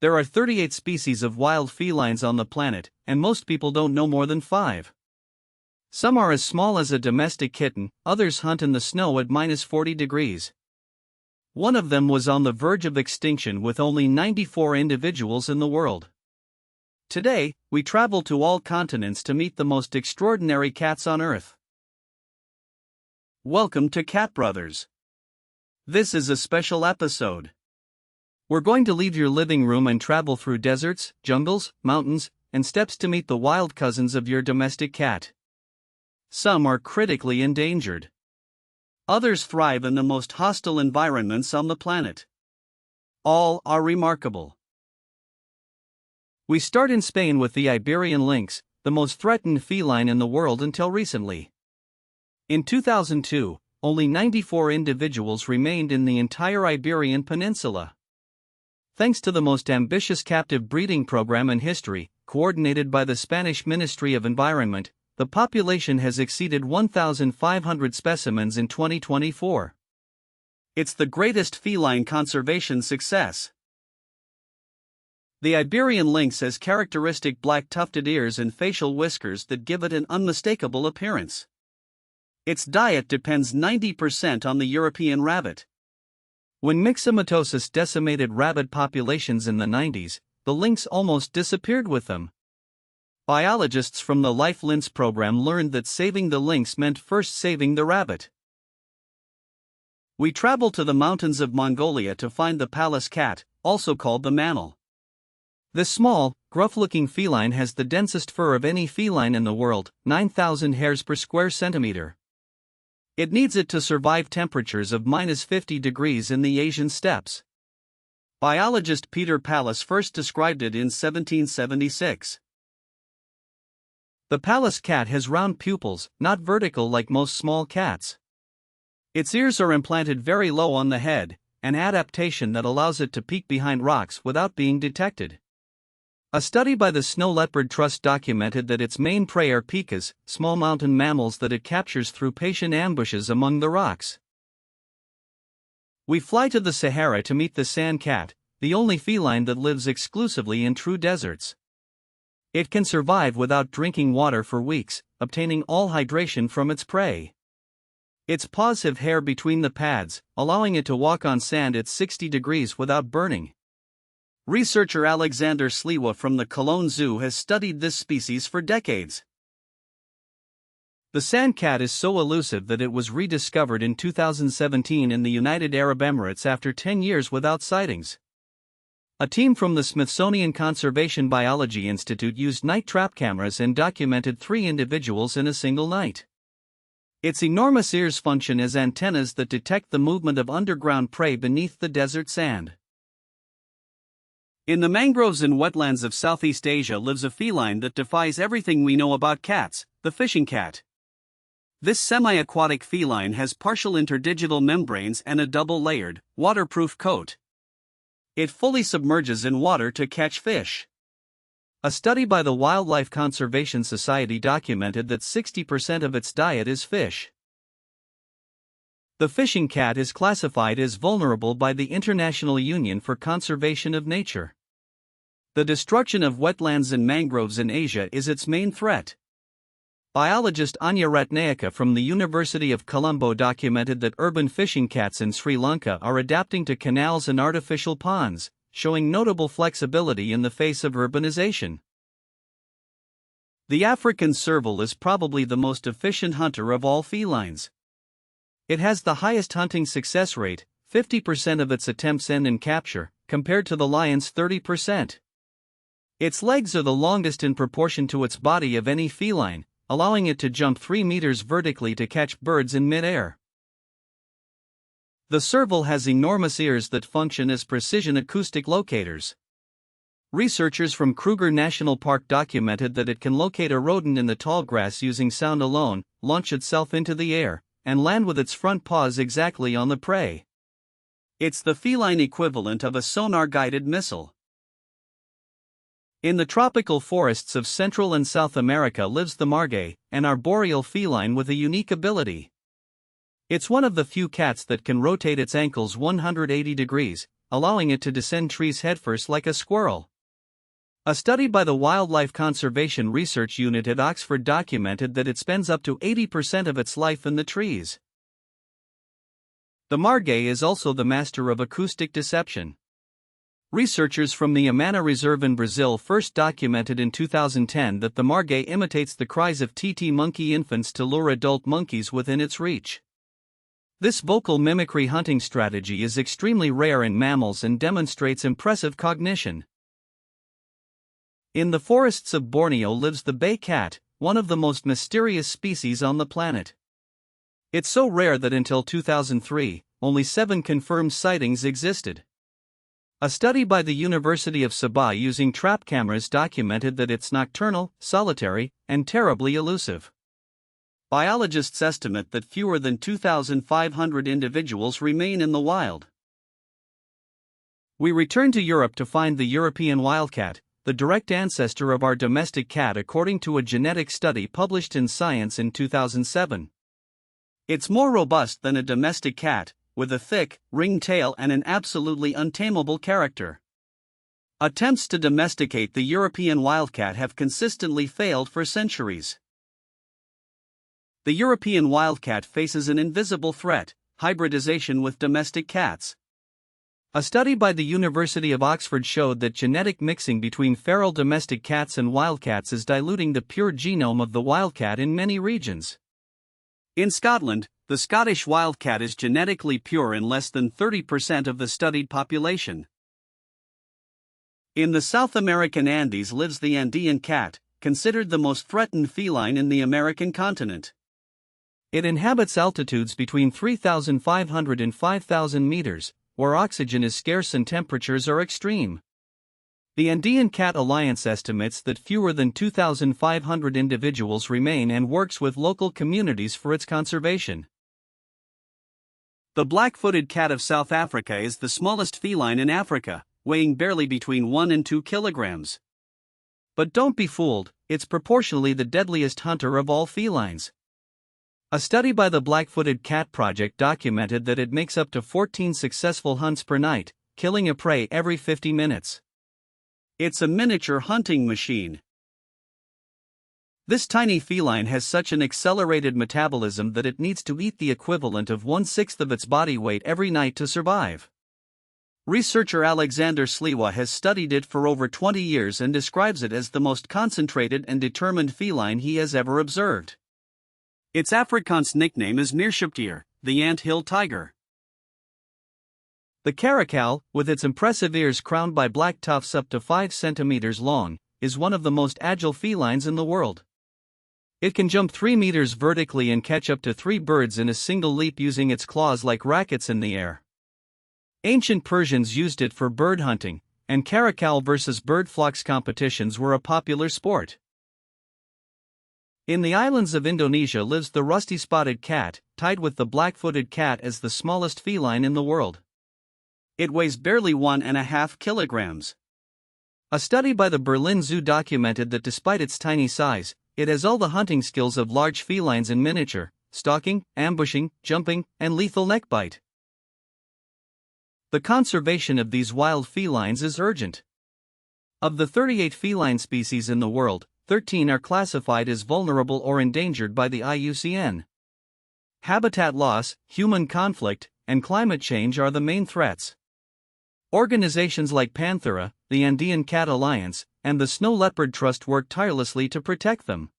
There are 38 species of wild felines on the planet, and most people don't know more than 5. Some are as small as a domestic kitten, others hunt in the snow at -40 degrees. One of them was on the verge of extinction with only 94 individuals in the world. Today, we travel to all continents to meet the most extraordinary cats on Earth. Welcome to Cat Brothers. This is a special episode. We're going to leave your living room and travel through deserts, jungles, mountains, and steppes to meet the wild cousins of your domestic cat. Some are critically endangered. Others thrive in the most hostile environments on the planet. All are remarkable. We start in Spain with the Iberian lynx, the most threatened feline in the world until recently. In 2002, only 94 individuals remained in the entire Iberian Peninsula. Thanks to the most ambitious captive breeding program in history, coordinated by the Spanish Ministry of Environment, the population has exceeded 1,500 specimens in 2024. It's the greatest feline conservation success. The Iberian lynx has characteristic black tufted ears and facial whiskers that give it an unmistakable appearance. Its diet depends 90% on the European rabbit. When myxomatosis decimated rabbit populations in the 90s, the lynx almost disappeared with them. Biologists from the Life Lynx program learned that saving the lynx meant first saving the rabbit. We travel to the mountains of Mongolia to find the Pallas cat, also called the mantle. This small, gruff-looking feline has the densest fur of any feline in the world, 9,000 hairs per square centimeter. It needs it to survive temperatures of -50 degrees in the Asian steppes. Biologist Peter Pallas first described it in 1776. The Pallas cat has round pupils, not vertical like most small cats. Its ears are implanted very low on the head, an adaptation that allows it to peek behind rocks without being detected. A study by the Snow Leopard Trust documented that its main prey are pikas, small mountain mammals that it captures through patient ambushes among the rocks. We fly to the Sahara to meet the sand cat, the only feline that lives exclusively in true deserts. It can survive without drinking water for weeks, obtaining all hydration from its prey. Its paws have hair between the pads, allowing it to walk on sand at 60 degrees without burning. Researcher Alexander Sliwa from the Cologne Zoo has studied this species for decades. The sand cat is so elusive that it was rediscovered in 2017 in the United Arab Emirates after 10 years without sightings. A team from the Smithsonian Conservation Biology Institute used night trap cameras and documented 3 individuals in a single night. Its enormous ears function as antennas that detect the movement of underground prey beneath the desert sand. In the mangroves and wetlands of Southeast Asia lives a feline that defies everything we know about cats, the fishing cat. This semi-aquatic feline has partial interdigital membranes and a double-layered, waterproof coat. It fully submerges in water to catch fish. A study by the Wildlife Conservation Society documented that 60% of its diet is fish. The fishing cat is classified as vulnerable by the International Union for Conservation of Nature. The destruction of wetlands and mangroves in Asia is its main threat. Biologist Anya Ratnayaka from the University of Colombo documented that urban fishing cats in Sri Lanka are adapting to canals and artificial ponds, showing notable flexibility in the face of urbanization. The African serval is probably the most efficient hunter of all felines. It has the highest hunting success rate, 50% of its attempts end in capture, compared to the lion's 30%. Its legs are the longest in proportion to its body of any feline, allowing it to jump 3 meters vertically to catch birds in mid-air. The serval has enormous ears that function as precision acoustic locators. Researchers from Kruger National Park documented that it can locate a rodent in the tall grass using sound alone, launch itself into the air, and land with its front paws exactly on the prey. It's the feline equivalent of a sonar-guided missile. In the tropical forests of Central and South America lives the margay, an arboreal feline with a unique ability. It's one of the few cats that can rotate its ankles 180 degrees, allowing it to descend trees headfirst like a squirrel. A study by the Wildlife Conservation Research Unit at Oxford documented that it spends up to 80% of its life in the trees. The margay is also the master of acoustic deception. Researchers from the Amana Reserve in Brazil first documented in 2010 that the margay imitates the cries of TT monkey infants to lure adult monkeys within its reach. This vocal mimicry hunting strategy is extremely rare in mammals and demonstrates impressive cognition. In the forests of Borneo lives the bay cat, one of the most mysterious species on the planet. It's so rare that until 2003, only 7 confirmed sightings existed. A study by the University of Sabah using trap cameras documented that it's nocturnal, solitary, and terribly elusive. Biologists estimate that fewer than 2,500 individuals remain in the wild. We return to Europe to find the European wildcat, the direct ancestor of our domestic cat according to a genetic study published in Science in 2007. It's more robust than a domestic cat, with a thick, ringed tail and an absolutely untamable character. Attempts to domesticate the European wildcat have consistently failed for centuries. The European wildcat faces an invisible threat: hybridization with domestic cats. A study by the University of Oxford showed that genetic mixing between feral domestic cats and wildcats is diluting the pure genome of the wildcat in many regions. In Scotland, the Scottish wildcat is genetically pure in less than 30% of the studied population. In the South American Andes lives the Andean cat, considered the most threatened feline in the American continent. It inhabits altitudes between 3,500 and 5,000 meters, where oxygen is scarce and temperatures are extreme. The Andean Cat Alliance estimates that fewer than 2,500 individuals remain and works with local communities for its conservation. The black-footed cat of South Africa is the smallest feline in Africa, weighing barely between 1 and 2 kilograms. But don't be fooled, it's proportionally the deadliest hunter of all felines. A study by the Black-Footed Cat Project documented that it makes up to 14 successful hunts per night, killing a prey every 50 minutes. It's a miniature hunting machine. This tiny feline has such an accelerated metabolism that it needs to eat the equivalent of 1/6 of its body weight every night to survive. Researcher Alexander Sliwa has studied it for over 20 years and describes it as the most concentrated and determined feline he has ever observed. Its Afrikaans nickname is Meerschaptier, the ant-hill tiger. The caracal, with its impressive ears crowned by black tufts up to 5 centimeters long, is one of the most agile felines in the world. It can jump 3 meters vertically and catch up to 3 birds in a single leap using its claws like rackets in the air. Ancient Persians used it for bird hunting, and caracal versus bird flocks competitions were a popular sport. In the islands of Indonesia lives the rusty-spotted cat, tied with the black-footed cat as the smallest feline in the world. It weighs barely 1.5 kilograms. A study by the Berlin Zoo documented that despite its tiny size, it has all the hunting skills of large felines in miniature: stalking, ambushing, jumping, and lethal neckbite. The conservation of these wild felines is urgent. Of the 38 feline species in the world, 13 are classified as vulnerable or endangered by the IUCN. Habitat loss, human conflict, and climate change are the main threats. Organizations like Panthera, the Andean Cat Alliance, and the Snow Leopard Trust work tirelessly to protect them.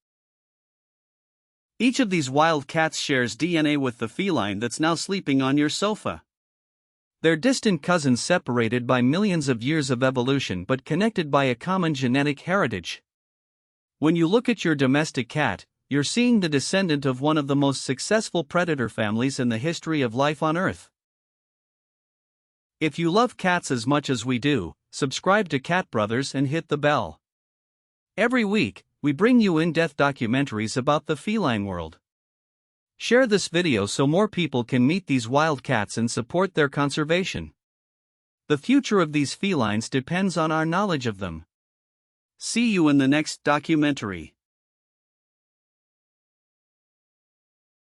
Each of these wild cats shares DNA with the feline that's now sleeping on your sofa. They're distant cousins separated by millions of years of evolution but connected by a common genetic heritage. When you look at your domestic cat, you're seeing the descendant of one of the most successful predator families in the history of life on Earth. If you love cats as much as we do, subscribe to Cat Brothers and hit the bell. Every week, we bring you in-depth documentaries about the feline world. Share this video so more people can meet these wild cats and support their conservation. The future of these felines depends on our knowledge of them. See you in the next documentary.